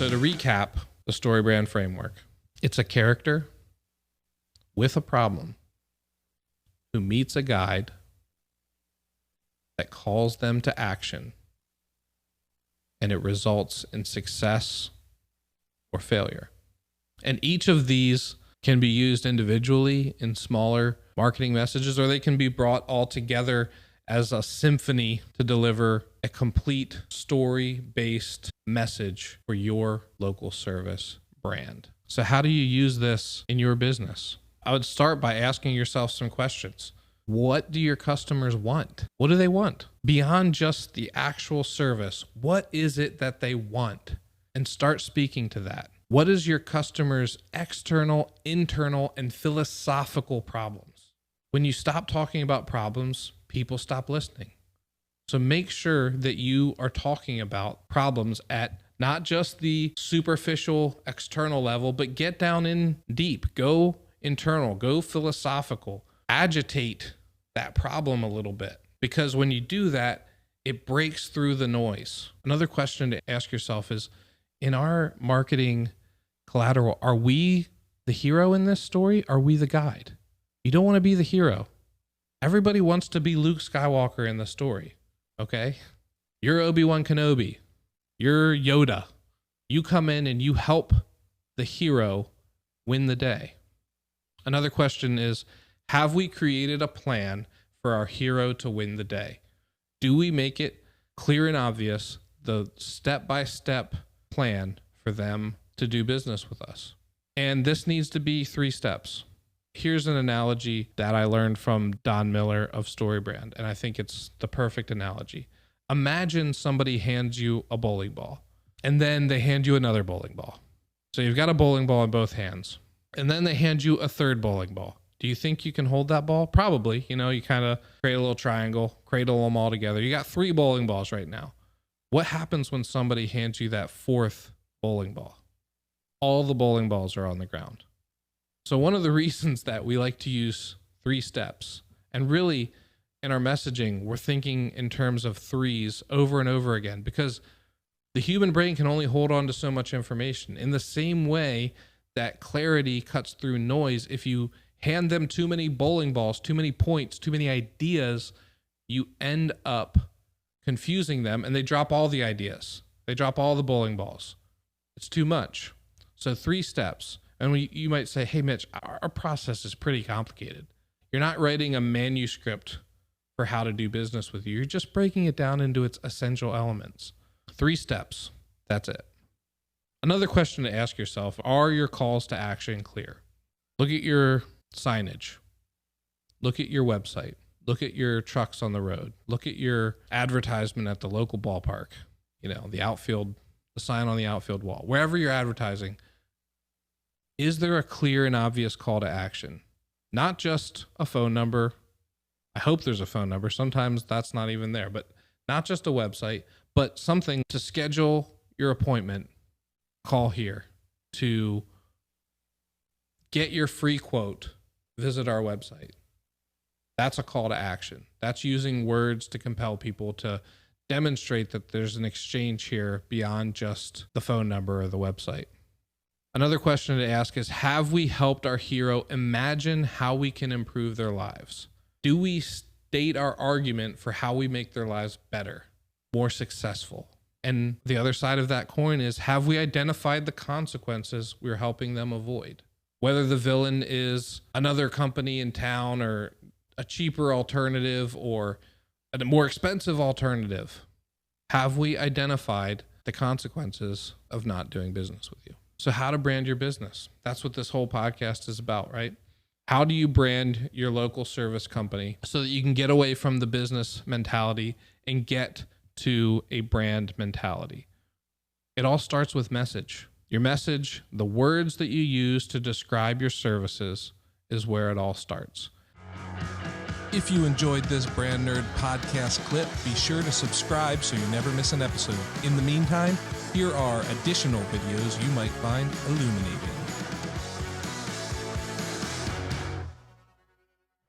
So to recap the StoryBrand framework, it's a character with a problem who meets a guide that calls them to action, and it results in success or failure. And each of these can be used individually in smaller marketing messages, or they can be brought all together as a symphony to deliver a complete story-based message for your local service brand. So how do you use this in your business? I would start by asking yourself some questions. What do your customers want? What do they want? Beyond just the actual service, what is it that they want? And start speaking to that. What is your customer's external, internal, and philosophical problems? When you stop talking about problems, people stop listening. So make sure that you are talking about problems at not just the superficial external level, but get down in deep, go internal, go philosophical, agitate that problem a little bit. Because when you do that, it breaks through the noise. Another question to ask yourself is, in our marketing collateral, are we the hero in this story? Are we the guide? You don't want to be the hero. Everybody wants to be Luke Skywalker in the story, okay? You're Obi-Wan Kenobi. You're Yoda. You come in and you help the hero win the day. Another question is, have we created a plan for our hero to win the day? Do we make it clear and obvious, the step-by-step plan for them to do business with us? And this needs to be 3 steps. Here's an analogy that I learned from Don Miller of StoryBrand, and I think it's the perfect analogy. Imagine somebody hands you a bowling ball, and then they hand you another bowling ball. So you've got a bowling ball in both hands, and then they hand you a third bowling ball. Do you think you can hold that ball? Probably. You know, you kind of create a little triangle, cradle them all together. You got 3 bowling balls right now. What happens when somebody hands you that 4th bowling ball? All the bowling balls are on the ground. So one of the reasons that we like to use 3 steps, and really in our messaging, we're thinking in terms of 3s over and over again, because the human brain can only hold on to so much information. In the same way that clarity cuts through noise, if you hand them too many bowling balls, too many points, too many ideas, you end up confusing them, and they drop all the ideas. They drop all the bowling balls. It's too much. So 3 steps. And you might say, hey, Mitch, our process is pretty complicated. You're not writing a manuscript for how to do business with you. You're just breaking it down into its essential elements. 3 steps. That's it. Another question to ask yourself, are your calls to action clear? Look at your signage. Look at your website. Look at your trucks on the road. Look at your advertisement at the local ballpark. You know, the outfield, the sign on the outfield wall. Wherever you're advertising, is there a clear and obvious call to action? Not just a phone number. I hope there's a phone number. Sometimes that's not even there, but not just a website, but something to schedule your appointment. Call here. To get your free quote, visit our website. That's a call to action. That's using words to compel people to demonstrate that there's an exchange here beyond just the phone number or the website. Another question to ask is, have we helped our hero imagine how we can improve their lives? Do we state our argument for how we make their lives better, more successful? And the other side of that coin is, have we identified the consequences we're helping them avoid? Whether the villain is another company in town, or a cheaper alternative, or a more expensive alternative, have we identified the consequences of not doing business with you? So how to brand your business. That's what this whole podcast is about, right? How do you brand your local service company so that you can get away from the business mentality and get to a brand mentality? It all starts with message. Your message, the words that you use to describe your services, is where it all starts. If you enjoyed this Brand Nerd podcast clip, be sure to subscribe so you never miss an episode. In the meantime, here are additional videos you might find illuminating.